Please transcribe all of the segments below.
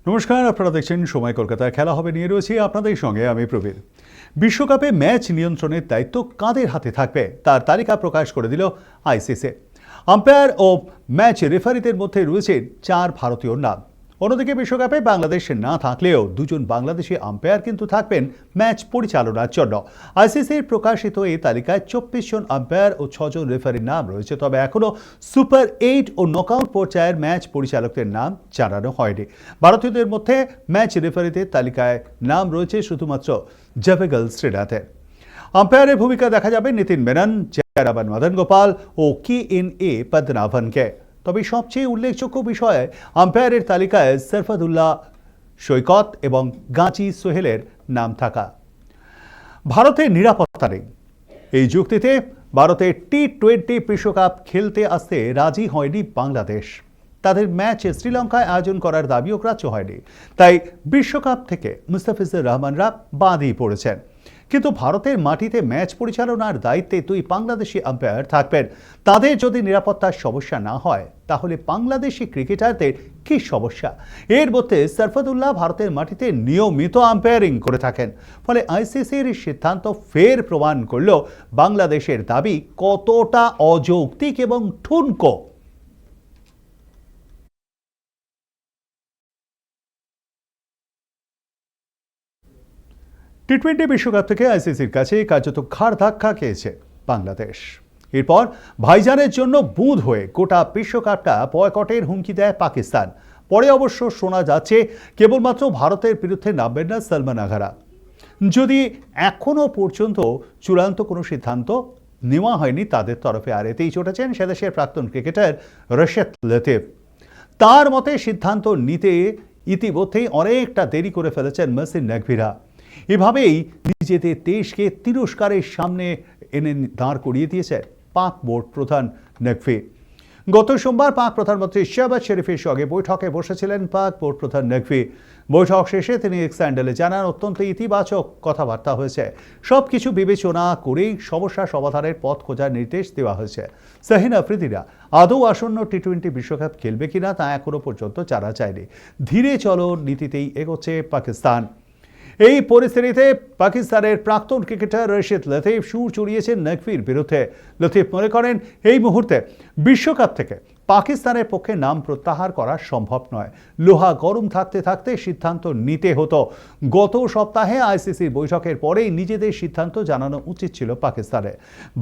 নমস্কার, আপনারা দেখছেন সময় কলকাতায়। খেলা হবে নিয়ে রয়েছি আপনাদের সঙ্গে আমি প্রবীর। বিশ্বকাপে ম্যাচ নিয়ন্ত্রণের দায়িত্ব কাদের হাতে থাকবে তার তালিকা প্রকাশ করে দিল আইসিসি। আম্পায়ার ও ম্যাচ রেফারিদের মধ্যে রয়েছে 4 ভারতীয় নাম। অন্যদিকে বিশ্বকাপে বাংলাদেশ না থাকলেও 2 জন বাংলাদেশি আম্পায়ার কিন্তু থাকবেন ম্যাচ পরিচালনার জন্য। আইসিসির প্রকাশিত এই তালিকায় 24 জন আম্পায়ার ও 6 জন রেফারির নাম রয়েছে, তবে এখনও সুপার 8 ও নকআউট পর্যায়ের ম্যাচ পরিচালকদের নাম জানানো হয়নি। ভারতীয়দের মধ্যে ম্যাচ রেফারিদের তালিকায় নাম রয়েছে শুধুমাত্র জাভেগল শ্রীনাথের। আম্পায়ারের ভূমিকা দেখা যাবে নিতিন মেনন, জয়রামান মদন গোপাল ও KNA পদ্মনাভনকে। তবে সবচেয়ে উল্লেখযোগ্য বিষয়, আম্পায়ারের তালিকায় সরফাদুল্লাহ সৈকত এবং গাজী সোহেলের নাম থাকা। ভারতের নিরাপত্তা নেই। এই যুক্তিতে ভারতের T20 বিশ্বকাপ খেলতে আসতে রাজি হয়নি বাংলাদেশ। তাদের ম্যাচ শ্রীলঙ্কায় আয়োজন করার দাবিও গ্রাহ্য হয়নি। তাই বিশ্বকাপ থেকে মুস্তাফিজুর রহমানরা বাদই পড়েছেন। কিন্তু ভারতের মাটিতে ম্যাচ পরিচালনার দায়িত্বে 2 বাংলাদেশি আম্পায়ার থাকবেন। তাদের যদি নিরাপত্তার সমস্যা না হয় তাহলে বাংলাদেশি ক্রিকেটারদের কি সমস্যা? এর মধ্যে সরফাদুল্লাহ ভারতের মাটিতে নিয়মিত আম্পায়ারিং করে থাকেন। ফলে আইসিসির সিদ্ধান্ত ফের প্রমাণ করল বাংলাদেশের দাবি কতটা অযৌক্তিক এবং ঠুনকো। T20 বিশ্বকাপ থেকে আইসিসির কাছে কার্যত ঘাড় ধাক্কা খেয়েছে বাংলাদেশ। এরপর ভাইজানের জন্য বুঁদ হয়ে গোটা বিশ্বকাপটা বয়কটের হুমকি দেয় পাকিস্তান। পরে অবশ্য শোনা যাচ্ছে কেবলমাত্র ভারতের বিরুদ্ধে নামবেন না সলমান আঘারা। যদি এখনও পর্যন্ত চূড়ান্ত কোনো সিদ্ধান্ত নেওয়া হয়নি তাদের তরফে। আর এতেই চটেছেন সেদেশের প্রাক্তন ক্রিকেটার রশিদ লতিফ। তার মতে সিদ্ধান্ত নিতে ইতিমধ্যেই অনেকটা দেরি করে ফেলেছেন মহসিন নকভিরা। এভাবেই নিজেদের দেশকে তিরস্কারের সামনে এনে দাঁড় করিয়ে দিয়েছে পাক বোর্ড প্রধান নকভি। গত সোমবার পাক প্রধানমন্ত্রী শাহবাজ শরীফের সঙ্গে বৈঠকে বসেছিলেন পাক বোর্ড প্রধান নকভি। বৈঠক শেষে তিনি এক্স হ্যান্ডেলে জানান, অত্যন্ত ইতিবাচক কথাবার্তা হয়েছে। সব কিছু বিবেচনা করেই সমস্যা সমাধানের পথ খোঁজার নির্দেশ দেওয়া হয়েছে। শাহিন আফ্রিদিরা আদৌ আসন্ন T20 বিশ্বকাপ খেলবে কিনা তা এখনও পর্যন্ত জানা যায়নি। ধীরে চলো নীতিতেই এগোচ্ছে পাকিস্তান। এই পরিস্থিতিতে পাকিস্তানের প্রাক্তন ক্রিকেটার রশিদ লতিফ সুর চড়িয়েছেন নকভির বিরুদ্ধে। লতিফ মনে করেন এই মুহূর্তে বিশ্বকাপ থেকে পাকিস্তানের পক্ষে নাম প্রত্যাহার করা সম্ভব নয়। লোহা গরম থাকতে থাকতে সিদ্ধান্ত নিতে হতো। গত সপ্তাহে আইসিসির বৈঠকের পরেই নিজেদের সিদ্ধান্ত জানানো উচিত ছিল পাকিস্তানের।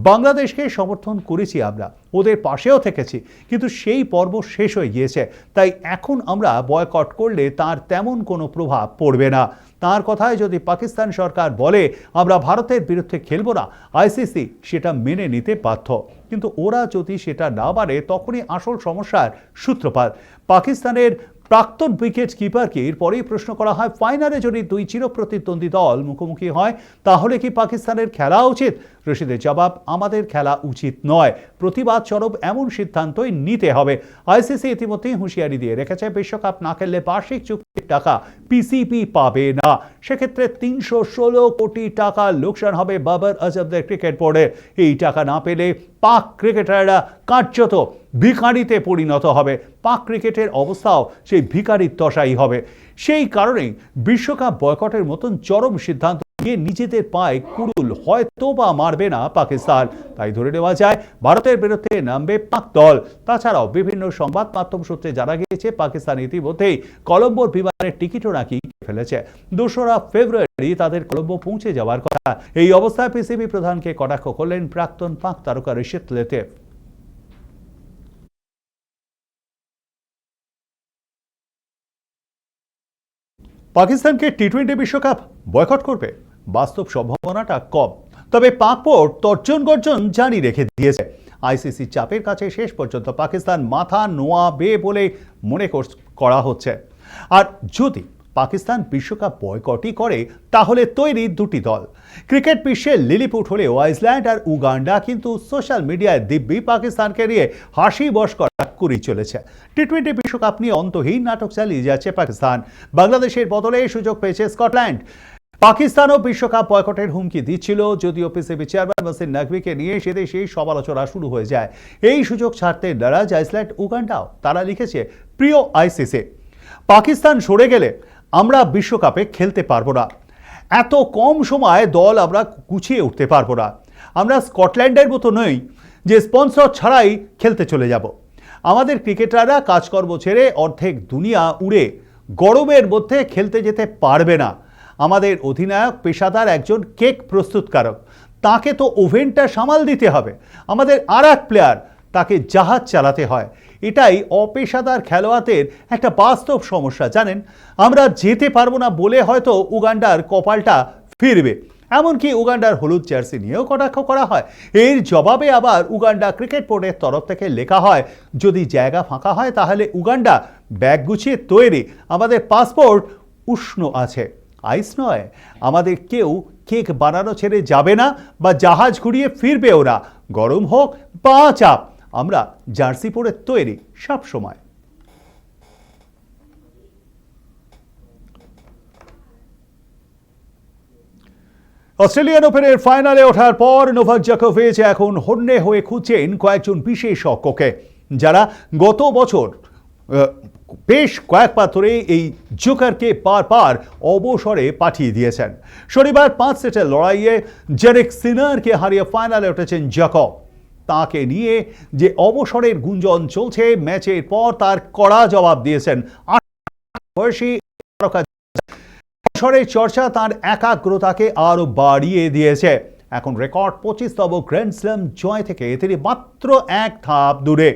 বাংলাদেশকে সমর্থন করেছি আমরা, ওদের পাশেও থেকেছি, কিন্তু সেই পর্ব শেষ হয়ে গিয়েছে। তাই এখন আমরা বয়কট করলে তার তেমন কোনো প্রভাব পড়বে না। তার কথায় যদি পাকিস্তান সরকার বলে আমরা ভারতের বিরুদ্ধে খেলব না, আইসিসি সেটা মেনে নিতে বাধ্য। কিন্তু ওরা যদি সেটা না মানে তখনই আসল সমস্যার সূত্রপাত। পাকিস্তানের প্রাক্তন উইকেট কিপারকে এরপরেই প্রশ্ন করা হয়, ফাইনালে যদি 2 চিরপ্রতিদ্বন্দ্বী দল মুখোমুখি হয় তাহলে কি পাকিস্তানের খেলা উচিত? রশিদের জবাব, আমাদের খেলা উচিত নয়। প্রতিবাদ স্বরূপ এমন সিদ্ধান্তই নিতে হবে। আইসিসি ইতিমধ্যেই হুঁশিয়ারি দিয়ে রেখেছে, বিশ্বকাপ না খেললে বার্ষিক চুক্তির টাকা পিসিবি পাবে না। সেক্ষেত্রে 316 কোটি টাকা লোকসান হবে বাবর আজমদের ক্রিকেট বোর্ডের। এই টাকা না পেলে পাক ক্রিকেটাররা কার্যত ভিখারিতে পরিণত হবে। পাক ক্রিকেটের অবস্থাও সেই ভিখারির দশাই হবে। সেই কারণেই বিশ্বকাপ বয়কটের মতন চরম সিদ্ধান্ত নিয়ে নিজেদের পায়ে কুড়ুল হয়তো বা মারবে না পাকিস্তান। তাই ধরে নেওয়া যায় ভারতের বিরুদ্ধে নামবে পাক দল। তাছাড়াও বিভিন্ন সংবাদ মাধ্যম সূত্রে জানা গিয়েছে পাকিস্তান ইতিমধ্যেই কলম্বোর বিমানের টিকিটও নাকি ফেলেছে। 2রা ফেব্রুয়ারি তাদের কলম্বো পৌঁছে যাওয়ার কথা। এই অবস্থায় পিসিবি প্রধানকে কটাক্ষ করলেন প্রাক্তন পাক তারকা রশিদ লতিফ। পাকিস্তানকে T20 বিশ্বকাপ বয়কট করবে বাস্তব সম্ভাবনাটা কম। তবে পাক বোর্ড তর্জন গর্জন জারি রেখে দিয়েছে। আইসিসি চাপের কাছে শেষ পর্যন্ত পাকিস্তান মাথা নোয়াবে বলে মনে করা হচ্ছে। আর যদি পাকিস্তান বিশ্বকাপ বয়কটই করে তাহলে তৈরি 2টি দল। ক্রিকেট বিশ্বে লিলিপুট হলেও আইসল্যান্ড আর উগান্ডা কিন্তু সোশ্যাল মিডিয়ায় দিব্যি পাকিস্তানকে নিয়ে হাসি বশকরা করেই চলেছে। T20 বিশ্বকাপ নিয়ে অন্তহীন নাটক চালিয়ে যাচ্ছে পাকিস্তান। বাংলাদেশের বদলে সুযোগ পেয়েছে স্কটল্যান্ড। পাকিস্তানও বিশ্বকাপ বয়কটের হুমকি দিচ্ছিল, যদিও পিসিবি চেয়ারম্যান মহসিন নকভিকে নিয়ে সেদেশেই সমালোচনা শুরু হয়ে যায়। এই সুযোগ ছাড়তে নারাজ আইসল্যান্ড উগান্ডাও। তারা লিখেছে, প্রিয় আইসিসি, পাকিস্তান সরে গেলে আমরা বিশ্বকাপে খেলতে পারবো না, এত কম সময়ে দল আমরা গুছিয়ে উঠতে পারবো না। আমরা স্কটল্যান্ডের মতো নই যে স্পন্সর ছাড়াই খেলতে চলে যাব। আমাদের ক্রিকেটাররা কাজকর্ম ছেড়ে অর্ধেক দুনিয়া উড়ে গরমের মধ্যে খেলতে যেতে পারবে না। আমাদের অধিনায়ক পেশাদার একজন কেক প্রস্তুতকারক, তাকে তো ওভেনটা সামাল দিতে হবে। আমাদের আর এক প্লেয়ার, তাকে জাহাজ চালাতে হয়। এটাই অপেশাদার খেলোয়াড়দের একটা বাস্তব সমস্যা। জানেন, আমরা যেতে পারবো না বলে হয়তো উগান্ডার কপালটা ফিরবে, এমনকি উগান্ডার হলুদ জার্সি নিয়েও কটাক্ষ করা হয়। এর জবাবে আবার উগান্ডা ক্রিকেট বোর্ডের তরফ থেকে লেখা হয়, যদি জায়গা ফাঁকা হয় তাহলে উগান্ডা ব্যাগ গুছিয়ে তৈরি, আমাদের পাসপোর্ট উষ্ণ আছে, আইস নয়। আমাদের কেউ কেক বানানো ছেড়ে যাবে না বা জাহাজ ঘুরিয়ে ফিরবে ওরা, গরম হোক বা চাপ, আমরা জার্সি পরে তৈরি সব সময়। অস্ট্রেলিয়ান ওপেনের ফাইনালে ওঠার পর নোভাক জোকোভিচ এখন হন্যে হয়ে খুঁজছেন কয়েকজন বিশেষজ্ঞকে, যারা গত বছর বেশ কয়েকবার ধরে এই জোকারকে পার অবসরে পাঠিয়ে দিয়েছেন। শনিবার 5 সেটের লড়াইয়ে জেরিক সিনারকে হারিয়ে ফাইনালে উঠেছেন জোকোভ। তাকে নিয়ে যে অবসরের গুঞ্জন চলছে, ম্যাচের পর তার কড়া জবাব দিয়েছেন বয়সী অবসরের চর্চা তার একাগ্রতাকে আরো বাড়িয়ে দিয়েছে। এখন রেকর্ড 25তম গ্র্যান্ড স্ল্যাম জয় থেকে তিনি মাত্র এক ধাপ দূরে।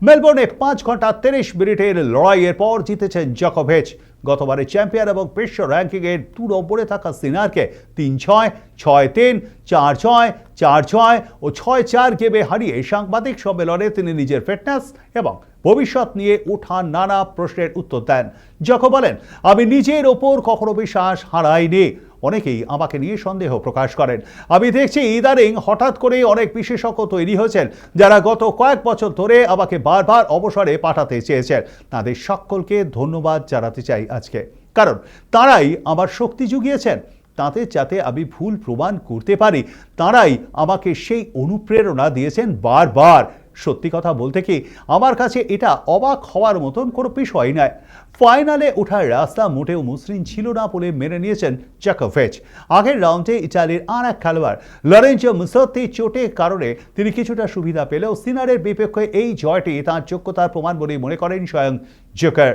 মেলবোর্নে 5 ঘন্টা 30 মিনিটের লড়াইয়ের পর জিতেছেন জোকোভিচ। গতবারের চ্যাম্পিয়ন এবং বিশ্ব র্যাঙ্কিংয়ের 2 নম্বরে থাকা সিনারকে 3-6, 6-3, 4-6, 4-6 ও 6-4 গেমে হারিয়ে সাংবাদিক সম্মেলনে তিনি নিজের ফিটনেস এবং ভবিষ্যৎ নিয়ে ওঠা নানা প্রশ্নের উত্তর দেন। জোকো বলেন, আমি নিজের ওপর কখনো বিশ্বাস হারাইনি। অনেকেই আমাকে নিয়ে সন্দেহ প্রকাশ করেন। আমি দেখছি ইদানিং হঠাৎ করে অনেক বিশেষজ্ঞ তৈরি হয়েছেন, যারা গত কয়েক বছর ধরে আমাকে বারবার অবসরে পাঠাতে চেয়েছেন। তাদের সকলকে ধন্যবাদ জানাতে চাই আজকে, কারণ তারাই আমার শক্তি জুগিয়েছেন। তাদের যাতে আমি ভুল প্রমাণ করতে পারি, তারাই আমাকে সেই অনুপ্রেরণা দিয়েছেন বারবার। সত্যি কথা বলতে কি, আমার কাছে এটা অবাক হওয়ার মতন কোনো বিষয় নয়। ফাইনালে ওঠার রাস্তা মোটেও মসৃণ ছিল না বলে মেনে নিয়েছেন জোকোভিচ। আগের রাউন্ডে ইতালির আর এক খেলোয়াড় লরেঞ্জো মুসত্তি চোটের কারণে তিনি কিছুটা সুবিধা পেলেও সিনারের বিপক্ষে এই জয়টি তাঁর যোগ্যতার প্রমাণ বলে মনে করেন স্বয়ং জোকার।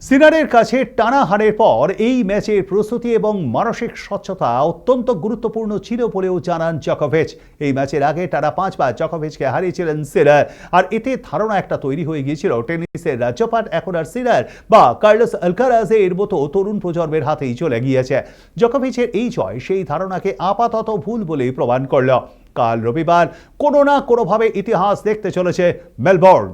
সিনারের কাছে টানা হারের পর এই ম্যাচের প্রস্তুতি এবং মানসিক স্বচ্ছতা অত্যন্ত গুরুত্বপূর্ণ ছিল বলেও জানান জোকোভিচ। এই ম্যাচের আগে টানা 5 বার জোকোভিচকে হারিয়েছিলেন সিনার, আর এতে ধারণা একটা তৈরি হয়ে গিয়েছিল টেনিসের রাজ্যপাট এখন আর সিনার বা কার্লোস আলকারাজের মতো তরুণ প্রজন্মের হাতেই চলে গিয়েছে। জোকোভিচের এই জয় সেই ধারণাকে আপাতত ভুল বলেই প্রমাণ করল। কাল রবিবার কোনো না কোনোভাবে ইতিহাস দেখতে চলেছে মেলবোর্ন।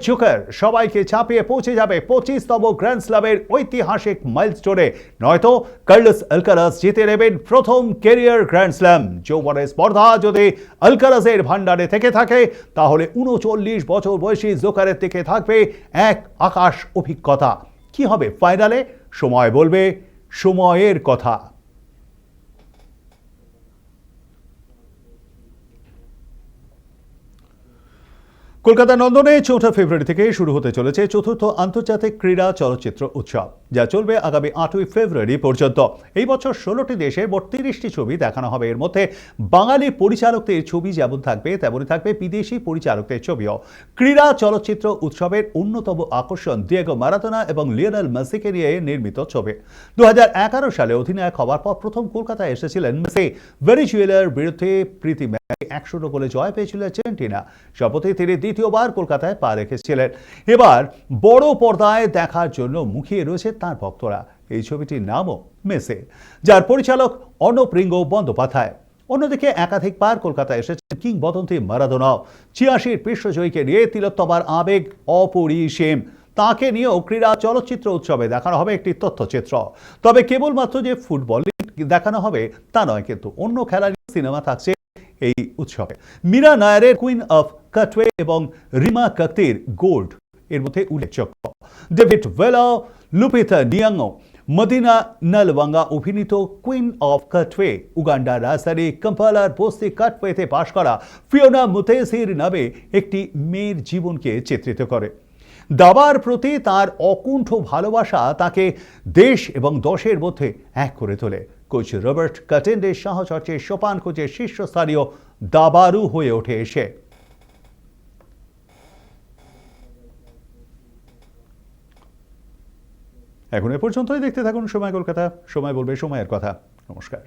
জোকার সবাইকে ছাপিয়ে পৌঁছে যাবে 25তম গ্র্যান্ড স্ল্যামের ঐতিহাসিক মাইলস্টোনে, নয়তো কার্লোস আলকারাজ জিতে নেবেন প্রথম ক্যারিয়ার গ্র্যান্ড স্ল্যাম। যৌবনের স্পর্ধা যদি আলকারাজের ভান্ডারে থেকে থাকে, তাহলে 39 বছর বয়সী জোকারের থেকে থাকবে এক আকাশ অভিজ্ঞতা। কি হবে ফাইনালে, সময় বলবে, সময়ের কথা। কলকাতা নন্দনে 4 ফেব্রুয়ারি থেকে শুরু হতে চলেছে 4র্থ আন্তর্জাতিক ক্রীড়া চলচ্চিত্র উৎসব, যা চলবে আগামী 8 ফেব্রুয়ারি পর্যন্ত। এই বছর 16টি দেশে মোট 30টি ছবি দেখানো হবে। এর মধ্যে বাঙালি পরিচালকদের ছবি যেমন থাকবে, তেমনই থাকবে বিদেশি পরিচালকদের ছবিও। ক্রীড়া চলচ্চিত্র উৎসবের অন্যতম আকর্ষণ ডিয়েগো মারাদোনা এবং লিওনেল মেসিকে নিয়ে নির্মিত ছবি। 2011 সালে অধিনায়ক হওয়ার পর প্রথম কলকাতায় এসেছিলেন মেসি। ভেনেজুয়েলার বিরুদ্ধে প্রীতি 100 গোলে জয় পেয়েছিল আর্জেন্টিনা। সম্প্রতি তিনি দ্বিতীয়বার কলকাতায় পা রেখেছিলেন। এবার বড় পর্দায় দেখার জন্য মুখিয়ে রয়েছে তার ভক্তরা। এই ছবিটির নামও মেসি, যার পরিচালক অর্ণব রিঙ্গ বন্দ্যোপাধ্যায়। অন্যদিকে একাধিকবার কলকাতায় এসেছেন কিংবদন্তি মারাদোনাও। 86 বিশ্বজয়ীকে নিয়ে তিলোত্তমার আবেগ অপরিসীম। তাকে নিয়েও ক্রীড়া চলচ্চিত্র উৎসবে দেখানো হবে একটি তথ্যচিত্র। তবে কেবলমাত্র যে ফুটবল দেখানো হবে তা নয়, কিন্তু অন্য খেলার সিনেমা থাকছে এই উৎসবে। মীরা নায়ারের কুইন অফ কাটওয়ে এবং রিমা কাকতির গোল্ড এর মধ্যে উল্লেখযোগ্য। ডেভিড ভেলা, লুপিতা নিয়াঙ্গো, মদিনা নালওয়াঙ্গা অভিনীত কুইন অফ কাটওয়ে উগান্ডার রাজধানী কাম্পালার বস্তি কাটওয়েতে বাস করা ফিওনা মুতেসির নামে একটি মেয়ের জীবনকে চিত্রিত করে। দাবার প্রতি তার অকুণ্ঠ ভালোবাসা তাকে দেশ এবং দশের মধ্যে এক করে তোলে। কোচ রবার্ট কাটেন্ডের সাহচর্যে সোপান কোচের শীর্ষস্থানীয় দাবারু হয়ে ওঠে সে। এখন এ পর্যন্তই। দেখতে থাকুন সময় কলকাতা। সময় বলবে সময়ের কথা। নমস্কার।